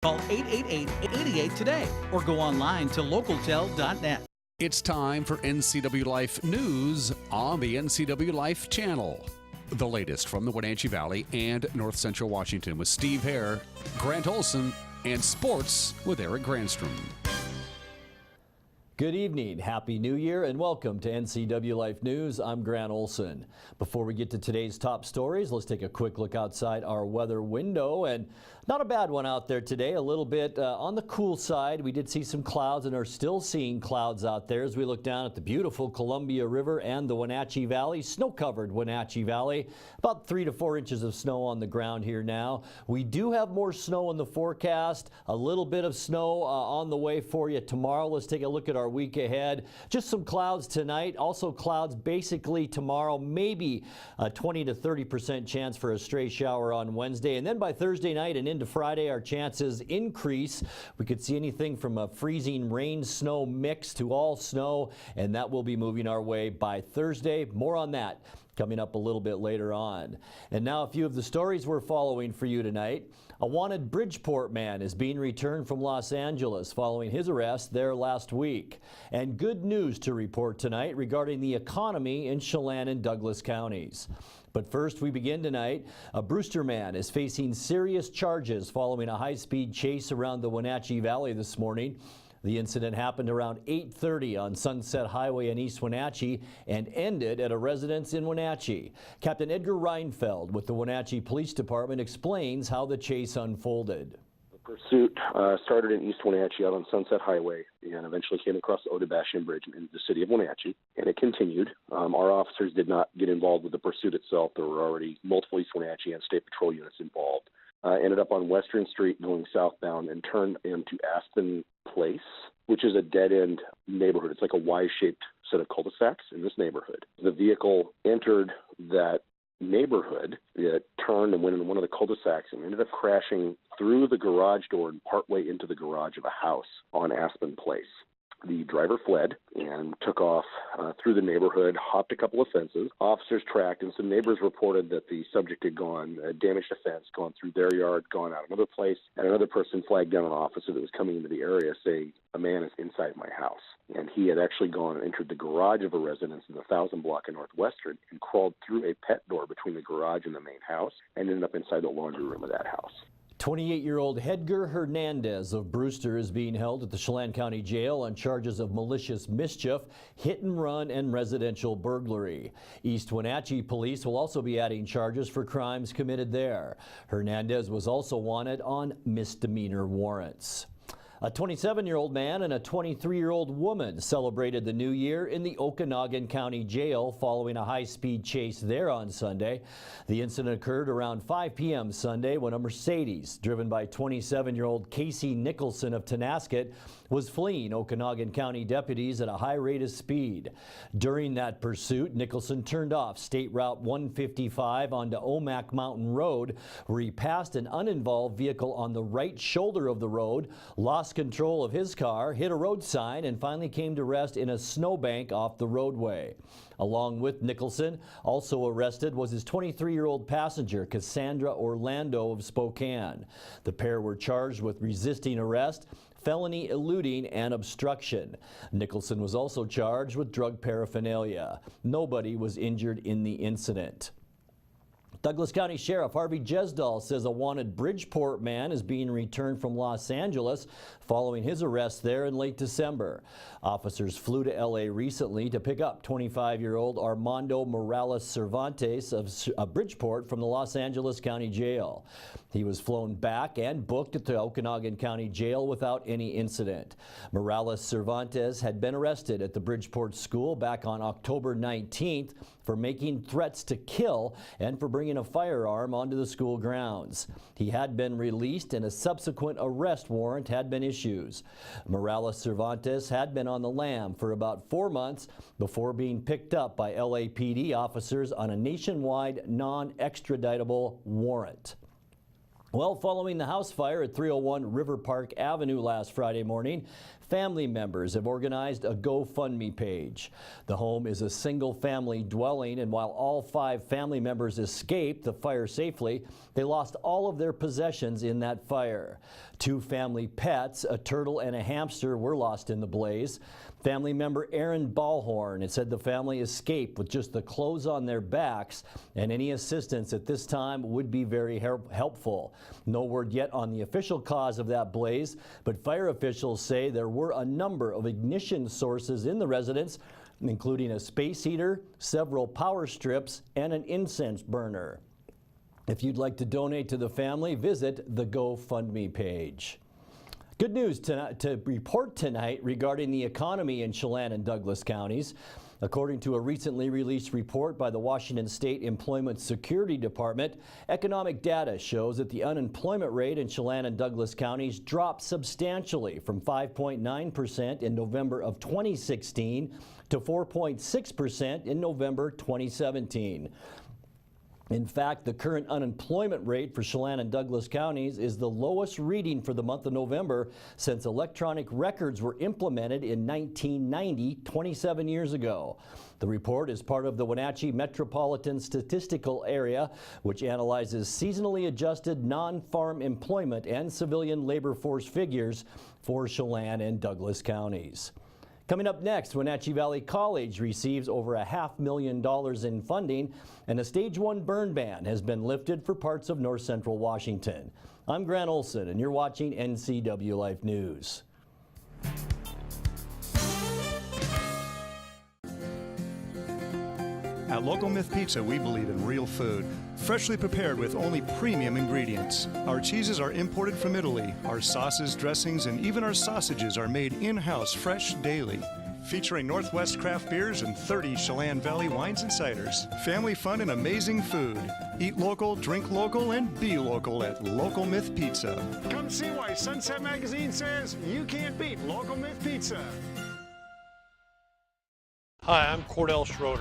Call 888-88 today or go online to localtel.net. It's time for NCW Life News on the NCW Life channel. The latest from the Wenatchee Valley and North Central Washington with Steve Hare, Grant Olson, and sports with Eric Granstrom. Good evening, Happy New Year, and welcome to NCW Life News. I'm Grant Olson. Before we get to today's top stories, let's take a quick look outside our weather window, and not a bad one out there today. A little bit on the cool side. We did see some clouds and are still seeing clouds out there as we look down at the beautiful Columbia River and the Wenatchee Valley, snow-covered Wenatchee Valley. About 3 to 4 inches of snow on the ground here now. We do have more snow in the forecast. A little bit of snow on the way for you tomorrow. Let's take a look at our week ahead. Just some clouds tonight. Also clouds basically tomorrow. Maybe a 20 to 30% chance for a stray shower on Wednesday. And then by Thursday night and into Friday, our chances increase. We could see anything from a freezing rain snow mix to all snow, and that will be moving our way by Thursday. More on that coming up a little bit later on. And now a few of the stories we're following for you tonight. A wanted Bridgeport man is being returned from Los Angeles following his arrest there last week. And good news to report tonight regarding the economy in Chelan and Douglas counties. But first, we begin tonight. A Brewster man is facing serious charges following a high-speed chase around the Wenatchee Valley this morning. The incident happened around 8:30 on Sunset Highway in East Wenatchee and ended at a residence in Wenatchee. Captain Edgar Reinfeld with the Wenatchee Police Department explains how the chase unfolded. The pursuit started in East Wenatchee out on Sunset Highway and eventually came across the Odebashan Bridge into the city of Wenatchee, and it continued. Our officers did not get involved with the pursuit itself. There were already multiple East Wenatchee and State Patrol units involved. Ended up on Western Street going southbound and turned into Aspen Place, which is a dead-end neighborhood. It's like a Y-shaped set of cul-de-sacs in this neighborhood. The vehicle entered that neighborhood. It turned and went in one of the cul-de-sacs and ended up crashing through the garage door and partway into the garage of a house on Aspen Place. The driver fled and took off through the neighborhood, hopped a couple of fences. Officers tracked, and some neighbors reported that the subject had damaged a fence, gone through their yard, gone out another place, and another person flagged down an officer that was coming into the area saying, "A man is inside my house." And he had actually gone and entered the garage of a residence in the 1000 block in Northwestern and crawled through a pet door between the garage and the main house and ended up inside the laundry room of that house. 28-year-old Edgar Hernandez of Brewster is being held at the Chelan County Jail on charges of malicious mischief, hit and run, and residential burglary. East Wenatchee police will also be adding charges for crimes committed there. Hernandez was also wanted on misdemeanor warrants. A 27-year-old man and a 23-year-old woman celebrated the new year in the Okanogan County Jail following a high-speed chase there on Sunday. The incident occurred around 5 p.m. Sunday when a Mercedes, driven by 27-year-old Casey Nicholson of Tenasket, was fleeing Okanogan County deputies at a high rate of speed. During that pursuit, Nicholson turned off State Route 155 onto Omak Mountain Road, where he passed an uninvolved vehicle on the right shoulder of the road, lost control of his car, hit a road sign, and finally came to rest in a snowbank off the roadway. Along with Nicholson, also arrested was his 23-year-old passenger, Cassandra Orlando of Spokane. The pair were charged with resisting arrest, felony eluding, and obstruction. Nicholson was also charged with drug paraphernalia. Nobody was injured in the incident. Douglas County Sheriff Harvey Jesdahl says a wanted Bridgeport man is being returned from Los Angeles following his arrest there in late December. Officers flew to LA recently to pick up 25-year-old Armando Morales Cervantes of Bridgeport from the Los Angeles County Jail. He was flown back and booked at the Okanogan County Jail without any incident. Morales Cervantes had been arrested at the Bridgeport school back on October 19th for making threats to kill and for bringing a firearm onto the school grounds. He had been released and a subsequent arrest warrant had been issued. Morales Cervantes had been on the lam for about 4 months before being picked up by LAPD officers on a nationwide non-extraditable warrant. Well, following the house fire at 301 River Park Avenue last Friday morning, family members have organized a GoFundMe page. The home is a single-family dwelling, and while all 5 family members escaped the fire safely, they lost all of their possessions in that fire. 2 family pets, a turtle and a hamster, were lost in the blaze. Family member Aaron Ballhorn had said the family escaped with just the clothes on their backs, and any assistance at this time would be very helpful. No word yet on the official cause of that blaze, but fire officials say there were a number of ignition sources in the residence, including a space heater, several power strips, and an incense burner. If you'd like to donate to the family, visit the GoFundMe page. Good news to report tonight regarding the economy in Chelan and Douglas counties. According to a recently released report by the Washington State Employment Security Department, economic data shows that the unemployment rate in Chelan and Douglas counties dropped substantially from 5.9% in November of 2016 to 4.6% in November 2017. In fact, the current unemployment rate for Chelan and Douglas counties is the lowest reading for the month of November since electronic records were implemented in 1990, 27 years ago. The report is part of the Wenatchee Metropolitan Statistical Area, which analyzes seasonally adjusted non-farm employment and civilian labor force figures for Chelan and Douglas counties. Coming up next, Wenatchee Valley College receives over $500,000 in funding, and a Stage 1 burn ban has been lifted for parts of north central Washington. I'm Grant Olson, and you're watching NCW Life News. At Local Myth Pizza, we believe in real food, freshly prepared with only premium ingredients. Our cheeses are imported from Italy. Our sauces, dressings, and even our sausages are made in-house fresh daily. Featuring Northwest craft beers and 30 Chelan Valley wines and ciders. Family fun and amazing food. Eat local, drink local, and be local at Local Myth Pizza. Come see why Sunset Magazine says you can't beat Local Myth Pizza. Hi, I'm Cordell Schroeder,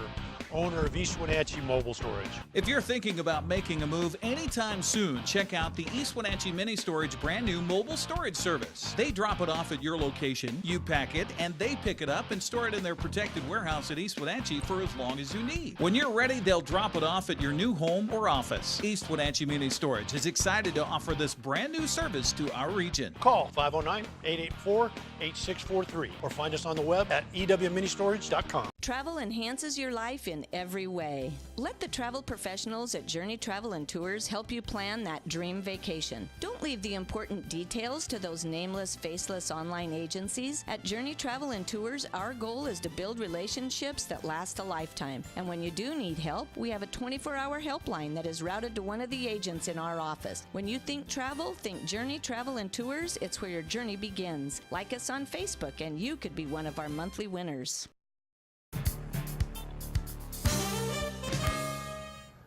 owner of East Wenatchee Mobile Storage. If you're thinking about making a move anytime soon, check out the East Wenatchee Mini Storage brand new mobile storage service. They drop it off at your location, you pack it, and they pick it up and store it in their protected warehouse at East Wenatchee for as long as you need. When you're ready, they'll drop it off at your new home or office. East Wenatchee Mini Storage is excited to offer this brand new service to our region. Call 509-884-8643 or find us on the web at ewministorage.com. Travel enhances your life in every way. Let the travel professionals at Journey Travel and Tours help you plan that dream vacation. Don't leave the important details to those nameless, faceless online agencies. At Journey Travel and Tours, our goal is to build relationships that last a lifetime. And when you do need help, we have a 24-hour helpline that is routed to one of the agents in our office. When you think travel, think Journey Travel and Tours. It's where your journey begins. Like us on Facebook, and you could be one of our monthly winners.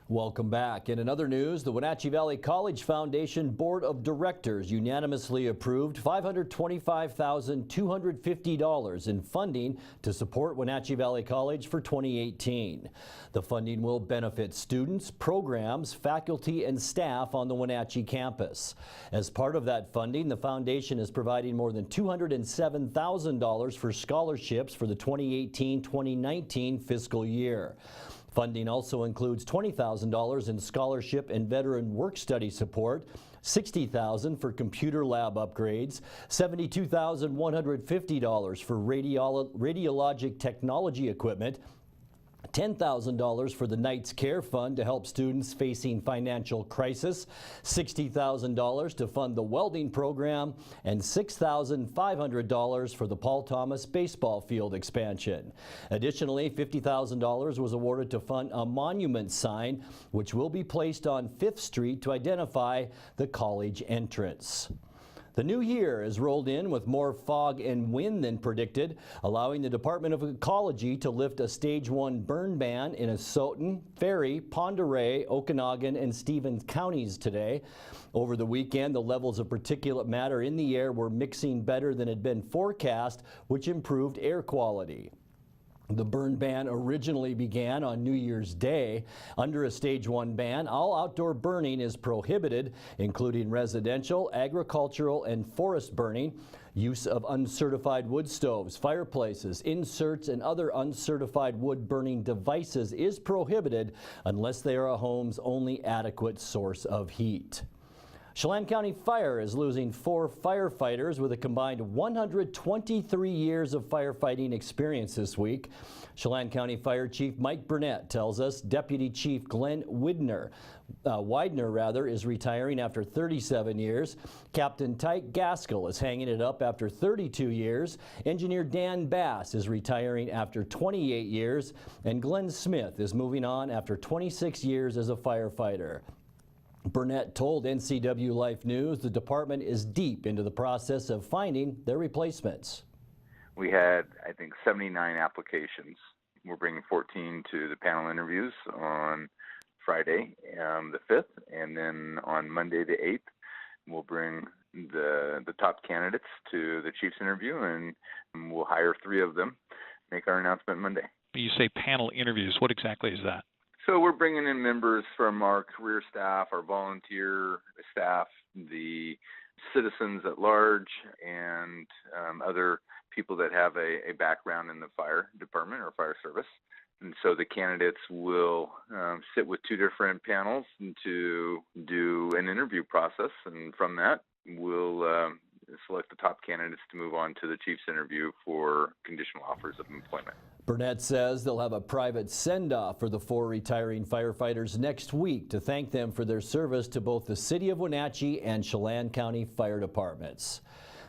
Welcome back. In another news, the Wenatchee Valley College Foundation Board of Directors unanimously approved $525,250 in funding to support Wenatchee Valley College for 2018. The funding will benefit students, programs, faculty, and staff on the Wenatchee campus. As part of that funding, the foundation is providing more than $207,000 for scholarships for the 2018-2019 fiscal year. Funding also includes $20,000 in scholarship and veteran work-study support, $60,000 for computer lab upgrades, $72,150 for radiologic technology equipment, $10,000 for the Knights Care Fund to help students facing financial crisis, $60,000 to fund the welding program, and $6,500 for the Paul Thomas baseball field expansion. Additionally, $50,000 was awarded to fund a monument sign, which will be placed on 5th Street to identify the college entrance. The new year has rolled in with more fog and wind than predicted, allowing the Department of Ecology to lift a Stage 1 burn ban in Asotin, Ferry, Pend Oreille, Okanagan, and Stevens counties today. Over the weekend, the levels of particulate matter in the air were mixing better than had been forecast, which improved air quality. The burn ban originally began on New Year's Day. Under a Stage 1 ban, all outdoor burning is prohibited, including residential, agricultural, and forest burning. Use of uncertified wood stoves, fireplaces, inserts, and other uncertified wood burning devices is prohibited unless they are a home's only adequate source of heat. Chelan County Fire is losing 4 firefighters with a combined 123 years of firefighting experience this week. Chelan County Fire Chief Mike Burnett tells us Deputy Chief Glenn Widener is retiring after 37 years. Captain Tyke Gaskell is hanging it up after 32 years. Engineer Dan Bass is retiring after 28 years. And Glenn Smith is moving on after 26 years as a firefighter. Burnett told NCW Life News the department is deep into the process of finding their replacements. We had, I think, 79 applications. We're bringing 14 to the panel interviews on Friday, the 5th, and then on Monday, the 8th, we'll bring the top candidates to the chief's interview, and we'll hire 3 of them, make our announcement Monday. You say panel interviews. What exactly is that? So we're bringing in members from our career staff, our volunteer staff, the citizens at large, and other people that have a background in the fire department or fire service. And so the candidates will sit with 2 different panels to do an interview process, and from that we'll select the top candidates to move on to the chief's interview for conditional offers of employment. Burnett says they'll have a private send-off for the 4 retiring firefighters next week to thank them for their service to both the City of Wenatchee and Chelan County Fire Departments.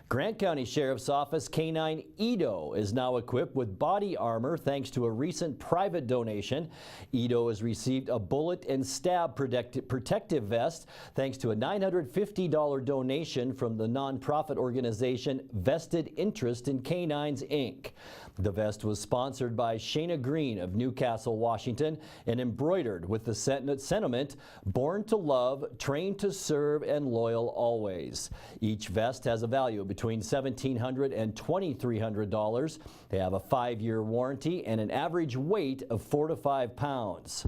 Grant County Sheriff's Office K-9 Edo is now equipped with body armor thanks to a recent private donation. Edo has received a bullet and stab protective vest thanks to a $950 donation from the nonprofit organization Vested Interest in Canines, Inc. The vest was sponsored by Shayna Green of Newcastle, Washington, and embroidered with the sentiment, "Born to love, trained to serve, and loyal always." Each vest has a value between $1,700 and $2,300. They have a 5-year warranty and an average weight of 4 to 5 pounds.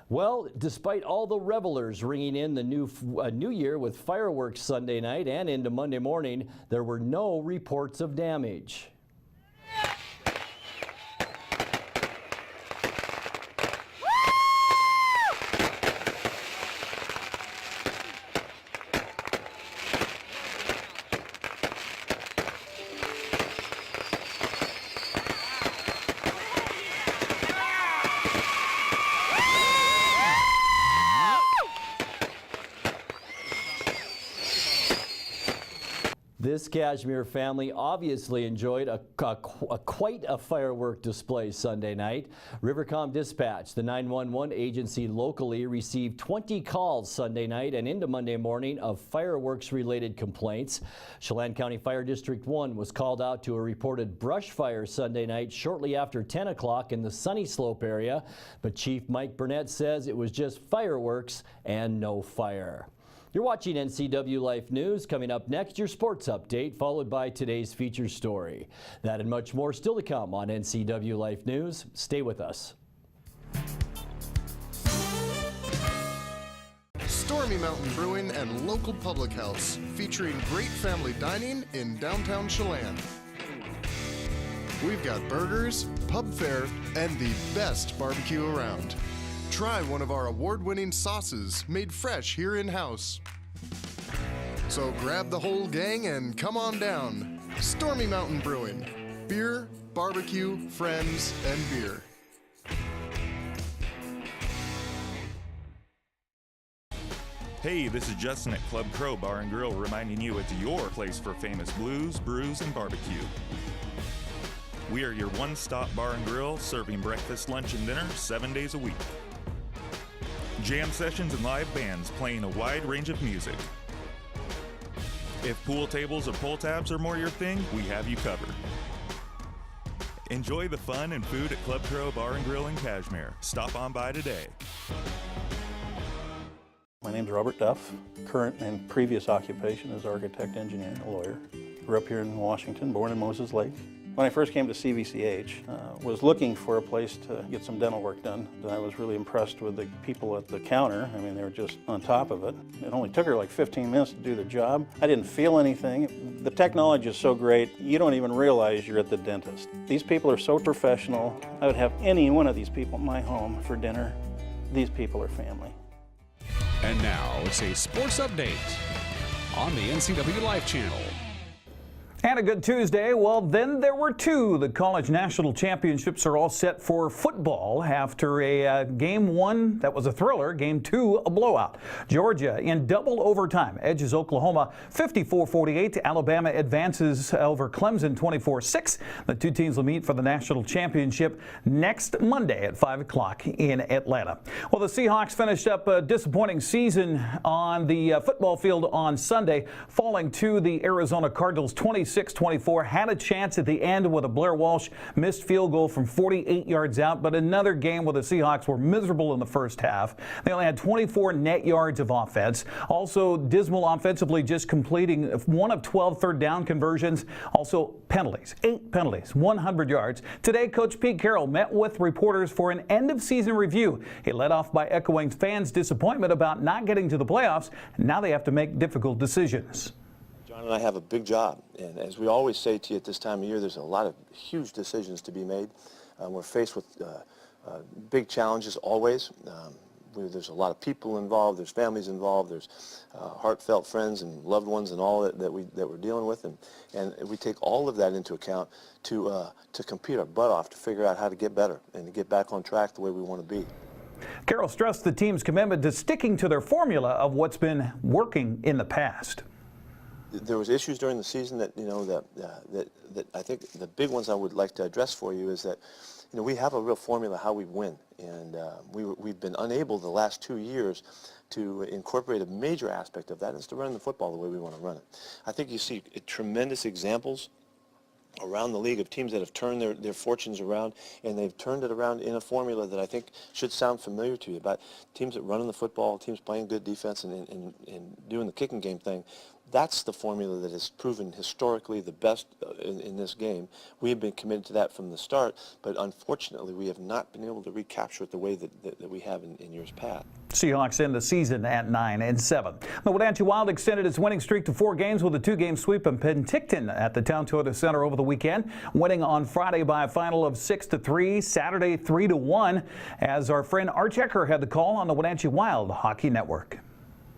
Well, despite all the revelers ringing in the new year with fireworks Sunday night and into Monday morning, there were no reports of damage. This Cashmere family obviously enjoyed quite a firework display Sunday night. Rivercom Dispatch, the 911 agency locally, received 20 calls Sunday night and into Monday morning of fireworks-related complaints. Chelan County Fire District 1 was called out to a reported brush fire Sunday night shortly after 10 o'clock in the Sunny Slope area, but Chief Mike Burnett says it was just fireworks and no fire. You're watching NCW Life News. Coming up next, your sports update, followed by today's featured story. That and much more still to come on NCW Life News. Stay with us. Stormy Mountain Brewing and local public house, featuring great family dining in downtown Chelan. We've got burgers, pub fare, and the best barbecue around. Try one of our award-winning sauces made fresh here in-house. So grab the whole gang and come on down. Stormy Mountain Brewing. Beer, barbecue, friends, and beer. Hey, this is Justin at Club Crow Bar and Grill reminding you it's your place for famous blues, brews, and barbecue. We are your one-stop bar and grill, serving breakfast, lunch, and dinner 7 days a week. Jam sessions and live bands playing a wide range of music. If pool tables or pull tabs are more your thing, we have you covered. Enjoy the fun and food at Club Crow Bar and Grill in Cashmere. Stop on by today. My name's Robert Duff. Current and previous occupation is architect, engineer, and lawyer. Grew up here in Washington, born in Moses Lake. When I first came to CVCH, was looking for a place to get some dental work done. I was really impressed with the people at the counter. I mean, they were just on top of it. It only took her like 15 minutes to do the job. I didn't feel anything. The technology is so great, you don't even realize you're at the dentist. These people are so professional. I would have any one of these people in my home for dinner. These people are family. And now it's a sports update on the NCW Life channel. And a good Tuesday. Well, then there were two. The college national championships are all set for football after a game one that was a thriller, game two a blowout. Georgia in double overtime edges Oklahoma 54-48. Alabama advances over Clemson 24-6. The two teams will meet for the national championship next Monday at 5 o'clock in Atlanta. Well, the Seahawks finished up a disappointing season on the football field on Sunday, falling to the Arizona Cardinals 26-24, had a chance at the end with a Blair Walsh missed field goal from 48 yards out, but another game where the Seahawks were miserable in the first half. They only had 24 net yards of offense. Also dismal offensively, just completing 1 of 12 third down conversions. Also penalties, 8 penalties, 100 yards. Today, Coach Pete Carroll met with reporters for an end-of-season review. He led off by echoing fans' disappointment about not getting to the playoffs. Now they have to make difficult decisions. John and I have a big job, and as we always say to you at this time of year, there's a lot of huge decisions to be made. We're faced with big challenges always. There's a lot of people involved, there's families involved, there's heartfelt friends and loved ones and all that we're dealing with, and we take all of that into account to compete our butt off to figure out how to get better and to get back on track the way we want to be. Carroll stressed the team's commitment to sticking to their formula of what's been working in the past. There was issues during the season that that I think the big ones I would like to address for you is that we have a real formula how we win, and we've been unable the last 2 years to incorporate a major aspect of that, is to run the football the way we want to run it. I think you see tremendous examples around the league of teams that have turned their fortunes around, and they've turned it around in a formula that I think should sound familiar to you, about teams that run the football, teams playing good defense and doing the kicking game thing. That's the formula that has proven historically the best in this game. We have been committed to that from the start, but unfortunately we have not been able to recapture it the way that we have in years past. Seahawks end the season at 9-7. The Wenatchee Wild extended its winning streak to 4 games with a 2-game sweep in Penticton at the Town Toyota Center over the weekend, winning on Friday by a final of 6-3, Saturday 3-1, as our friend Art Checker had the call on the Wenatchee Wild Hockey Network.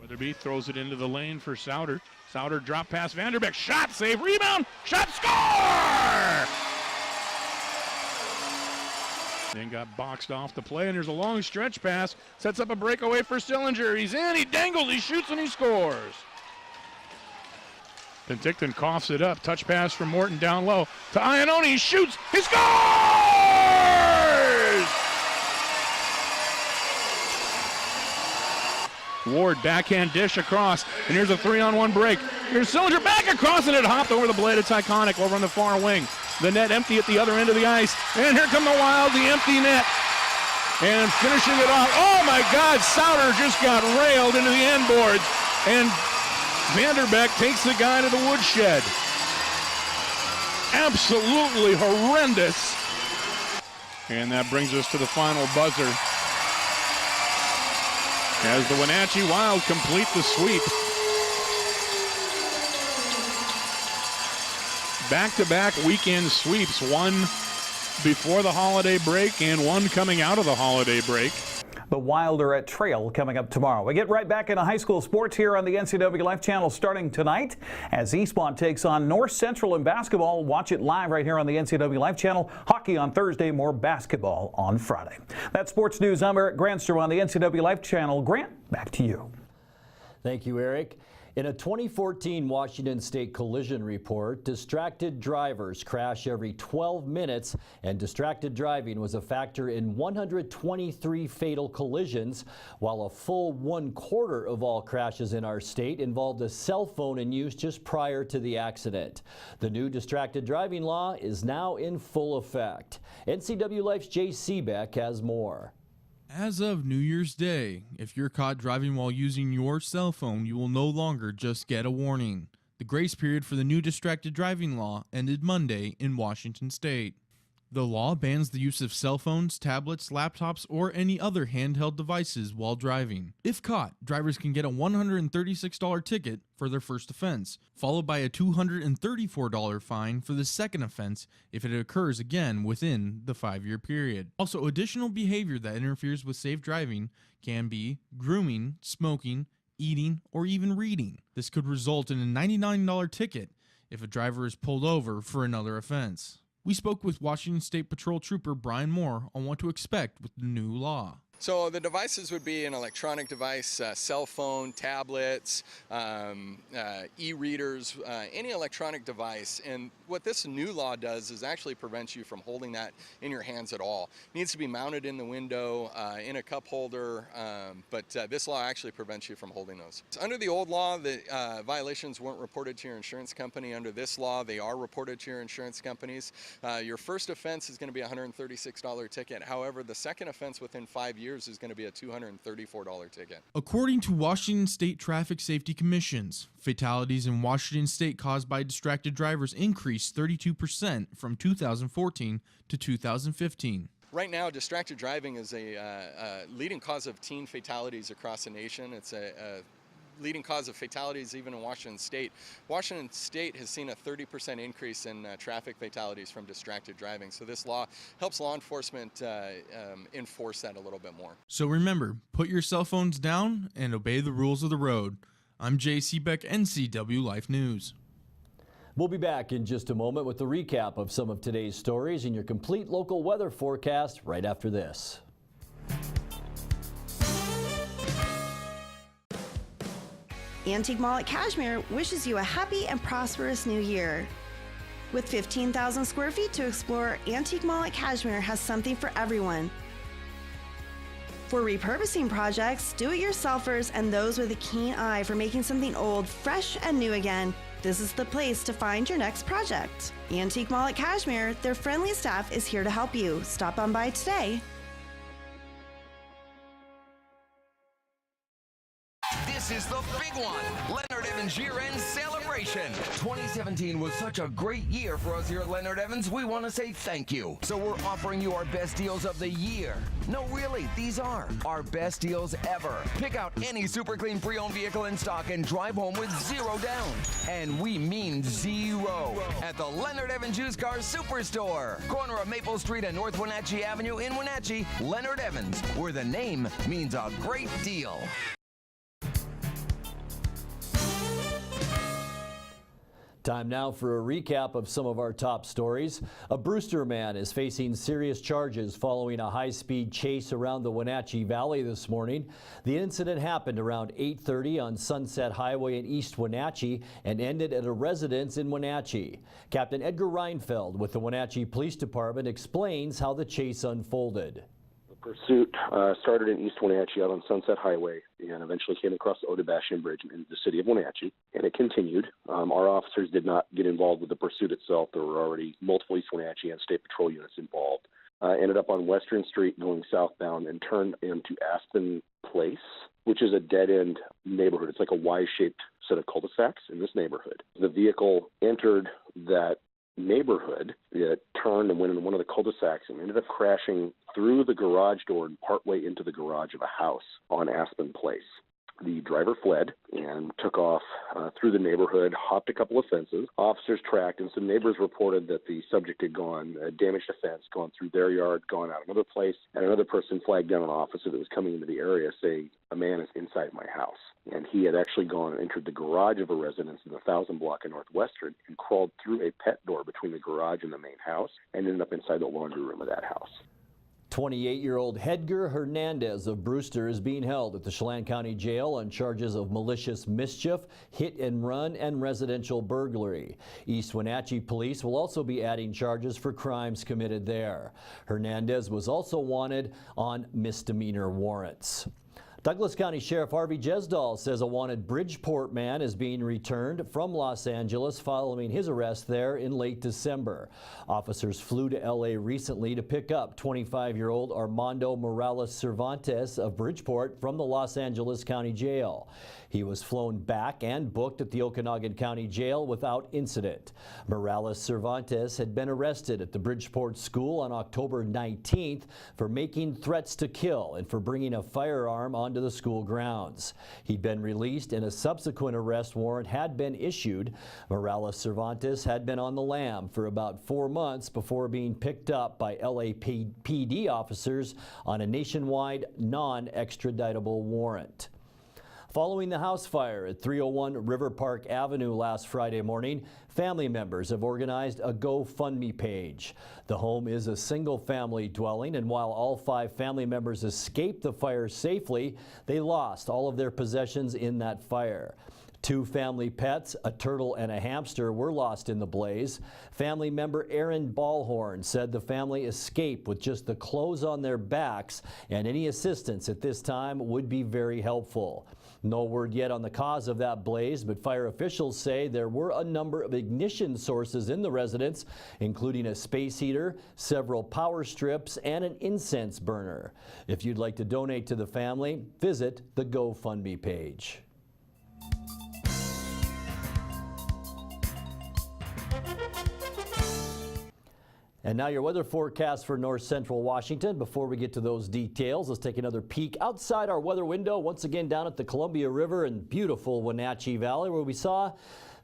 Weatherby throws it into the lane for Souter. Souter drop pass, Vanderbeek, shot, save, rebound, shot, score! Then got boxed off the play, and there's a long stretch pass, sets up a breakaway for Sillinger. He's in, he dangles, he shoots, and he scores. Penticton coughs it up, touch pass from Morton down low to Iannone, he shoots, he scores! Ward backhand dish across, and here's a 3-on-1 break. Here's Sillinger back across, and it hopped over the blade. It's iconic over on the far wing. The net empty at the other end of the ice, and here come the Wild, the empty net, and finishing it off. Oh my God, Souter just got railed into the end boards, and Vanderbeek takes the guy to the woodshed. Absolutely horrendous. And that brings us to the final buzzer, as the Wenatchee Wild complete the sweep. Back-to-back weekend sweeps, one before the holiday break and one coming out of the holiday break. The Wild are at Trail coming up tomorrow. We get right back into high school sports here on the NCW Life channel starting tonight as Eastmont takes on North Central in basketball. Watch it live right here on the NCW Life channel. Hockey on Thursday, more basketball on Friday. That's sports news. I'm Eric Grandstrom on the NCW Life channel. Grant, back to you. Thank you, Eric. In a 2014 Washington State collision report, distracted drivers crash every 12 minutes, and distracted driving was a factor in 123 fatal collisions, while a full 1/4 of all crashes in our state involved a cell phone in use just prior to the accident. The new distracted driving law is now in full effect. NCW Life's Jay Seebeck has more. As of New Year's Day, if you're caught driving while using your cell phone, you will no longer just get a warning. The grace period for the new distracted driving law ended Monday in Washington state. The law bans the use of cell phones, tablets, laptops, or any other handheld devices while driving. If caught, drivers can get a $136 ticket for their first offense, followed by a $234 fine for the second offense if it occurs again within the 5-year period. Also, additional behavior that interferes with safe driving can be grooming, smoking, eating, or even reading. This could result in a $99 ticket if a driver is pulled over for another offense. We spoke with Washington State Patrol Trooper Brian Moore on what to expect with the new law. So the devices would be an electronic device, cell phone, tablets, e-readers, any electronic device. And what this new law does is actually prevents you from holding that in your hands at all. It needs to be mounted in the window, in a cup holder, but this law actually prevents you from holding those. Under the old law, the violations weren't reported to your insurance company. Under this law, they are reported to your insurance companies. Your first offense is going to be a $136 ticket. However, the second offense within 5 years is going to be a $234 ticket. According to Washington State Traffic Safety Commissions, fatalities in Washington State caused by distracted drivers increased 32% from 2014 to 2015. Right now, distracted driving is a leading cause of teen fatalities across the nation. It's a leading cause of fatalities even in Washington State. Washington State has seen a 30% increase in traffic fatalities from distracted driving. So this law helps law enforcement enforce that a little bit more. So remember, put your cell phones down and obey the rules of the road. I'm Jay Seebeck, NCW Life News. We'll be back in just a moment with the recap of some of today's stories and your complete local weather forecast right after this. Antique Mall at Cashmere wishes you a happy and prosperous new year. With 15,000 square feet to explore, Antique Mall at Cashmere has something for everyone. For repurposing projects, do-it-yourselfers, and those with a keen eye for making something old fresh and new again, this is the place to find your next project. Antique Mall at Cashmere, their friendly staff is here to help you. Stop on by today. This is the big one, Leonard Evans year-end celebration. 2017 was such a great year for us here at Leonard Evans, we want to say thank you. So we're offering you our best deals of the year. No, really, these are our best deals ever. Pick out any super clean pre-owned vehicle in stock and drive home with zero down. And we mean zero. At the Leonard Evans Used Car Superstore, corner of Maple Street and North Wenatchee Avenue in Wenatchee, Leonard Evans, where the name means a great deal. Time now for a recap of some of our top stories. A Brewster man is facing serious charges following a high-speed chase around the Wenatchee Valley this morning. The incident happened around 8:30 on Sunset Highway in East Wenatchee and ended at a residence in Wenatchee. Captain Edgar Reinfeld with the Wenatchee Police Department explains how the chase unfolded. Pursuit started in East Wenatchee out on Sunset Highway and eventually came across the Odebashan Bridge into the city of Wenatchee, and it continued. Our officers did not get involved with the pursuit itself. There were already multiple East Wenatchee and State Patrol units involved. Ended up on Western Street going southbound and turned into Aspen Place, which is a dead-end neighborhood. It's like a Y-shaped set of cul-de-sacs in this neighborhood. The vehicle entered that neighborhood. It turned and went into one of the cul-de-sacs and ended up crashing through the garage door and partway into the garage of a house on Aspen Place. The driver fled and took off through the neighborhood, hopped a couple of fences. Officers tracked, and some neighbors reported that the subject had gone, damaged a fence, gone through their yard, gone out another place, and another person flagged down an officer that was coming into the area saying, "A man is inside my house." And he had actually gone and entered the garage of a residence in the 1000 block of Northwestern and crawled through a pet door between the garage and the main house and ended up inside the laundry room of that house. 28-year-old Edgar Hernandez of Brewster is being held at the Chelan County Jail on charges of malicious mischief, hit and run, and residential burglary. East Wenatchee police will also be adding charges for crimes committed there. Hernandez was also wanted on misdemeanor warrants. Douglas County Sheriff Harvey Jesdahl says a wanted Bridgeport man is being returned from Los Angeles following his arrest there in late December. Officers flew to LA recently to pick up 25-year-old Armando Morales Cervantes of Bridgeport from the Los Angeles County Jail. He was flown back and booked at the Okanagan County Jail without incident. Morales Cervantes had been arrested at the Bridgeport School on October 19th for making threats to kill and for bringing a firearm onto the school grounds. He'd been released and a subsequent arrest warrant had been issued. Morales Cervantes had been on the lam for about 4 months before being picked up by LAPD officers on a nationwide non-extraditable warrant. Following the house fire at 301 River Park Avenue last Friday morning, family members have organized a GoFundMe page. The home is a single-family dwelling, and while all 5 family members escaped the fire safely, they lost all of their possessions in that fire. 2 family pets, a turtle and a hamster, were lost in the blaze. Family member Aaron Ballhorn said the family escaped with just the clothes on their backs, and any assistance at this time would be very helpful. No word yet on the cause of that blaze, but fire officials say there were a number of ignition sources in the residence, including a space heater, several power strips, and an incense burner. If you'd like to donate to the family, visit the GoFundMe page. And now your weather forecast for north central Washington. Before we get to those details, let's take another peek outside our weather window, once again down at the Columbia River in beautiful Wenatchee Valley, where we saw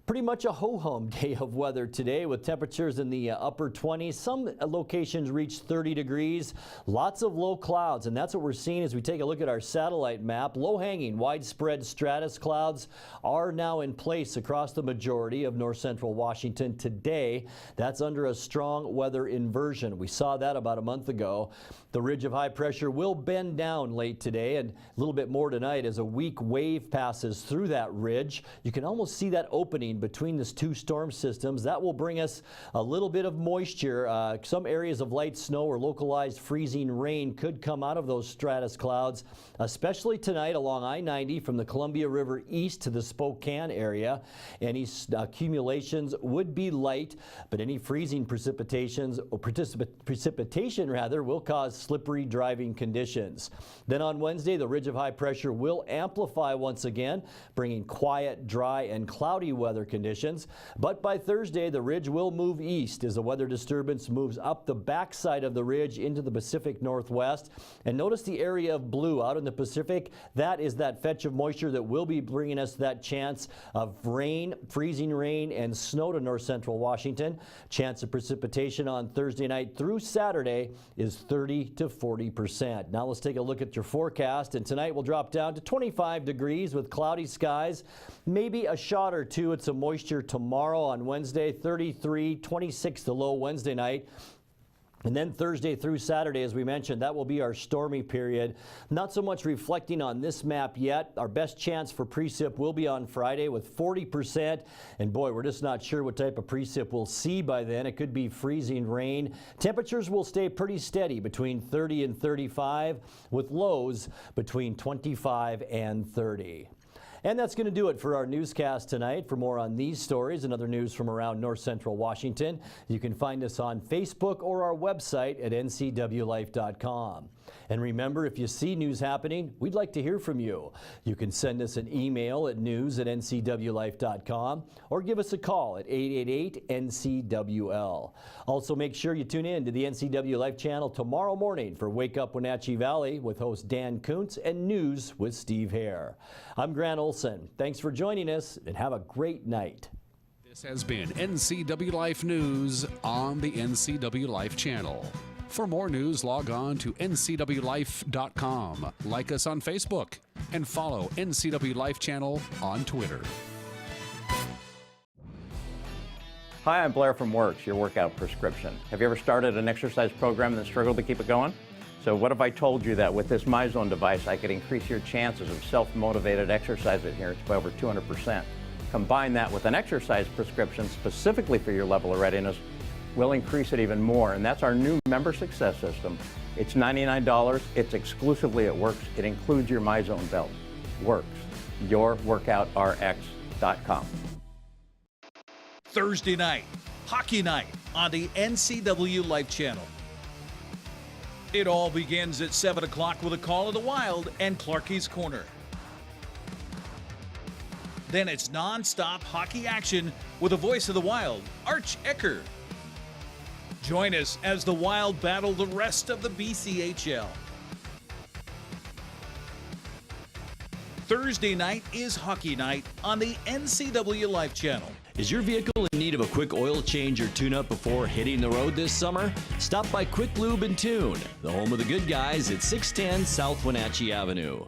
pretty much a ho-hum day of weather today with temperatures in the upper 20s. Some locations reach 30 degrees. Lots of low clouds, and that's what we're seeing as we take a look at our satellite map. Low-hanging, widespread stratus clouds are now in place across the majority of north central Washington today. That's under a strong weather inversion. We saw that about a month ago. The ridge of high pressure will bend down late today and a little bit more tonight as a weak wave passes through that ridge. You can almost see that opening between these 2 storm systems. That will bring us a little bit of moisture. Some areas of light snow or localized freezing rain could come out of those stratus clouds, especially tonight along I-90 from the Columbia River east to the Spokane area. Any accumulations would be light, but any freezing precipitation will cause slippery driving conditions. Then on Wednesday, the ridge of high pressure will amplify once again, bringing quiet, dry, and cloudy weather conditions. But by Thursday, the ridge will move east as a weather disturbance moves up the backside of the ridge into the Pacific Northwest. And notice the area of blue out in the Pacific. That is that fetch of moisture that will be bringing us that chance of rain, freezing rain, and snow to north central Washington. Chance of precipitation on Thursday night through Saturday is 30 to 40%. Now let's take a look at your forecast, and tonight we'll drop down to 25 degrees with cloudy skies, maybe a shot or 2 at some moisture tomorrow on Wednesday, 33, 26 the low Wednesday night. And then Thursday through Saturday, as we mentioned, that will be our stormy period. Not so much reflecting on this map yet. Our best chance for precip will be on Friday with 40%. And boy, we're just not sure what type of precip we'll see by then. It could be freezing rain. Temperatures will stay pretty steady between 30 and 35 with lows between 25 and 30. And that's going to do it for our newscast tonight. For more on these stories and other news from around north central Washington, you can find us on Facebook or our website at ncwlife.com. And remember, if you see news happening, we'd like to hear from you. You can send us an email at news@ncwlife.com or give us a call at 888-NCWL. Also, make sure you tune in to the NCW Life channel tomorrow morning for Wake Up Wenatchee Valley with host Dan Kuntz and News with Steve Hare. I'm Grant Olson. Thanks for joining us and have a great night. This has been NCW Life News on the NCW Life channel. For more news, log on to ncwlife.com, like us on Facebook, and follow NCW Life channel on Twitter. Hi, I'm Blair from Works, your workout prescription. Have you ever started an exercise program and struggled to keep it going? So what if I told you that with this MyZone device, I could increase your chances of self-motivated exercise adherence by over 200%. Combine that with an exercise prescription specifically for your level of readiness, we'll increase it even more. And that's our new member success system. It's $99. It's exclusively at Works. It includes your MyZone belt. Works. YourWorkoutRx.com. Thursday night, hockey night on the NCW Life Channel. It all begins at 7 o'clock with a call of the Wild and Clarkie's Corner. Then it's non-stop hockey action with the voice of the Wild, Arch Ecker. Join us as the Wild battle the rest of the BCHL. Thursday night is hockey night on the NCW Life Channel. Is your vehicle in need of a quick oil change or tune-up before hitting the road this summer? Stop by Quick Lube and Tune, the home of the good guys at 610 South Wenatchee Avenue.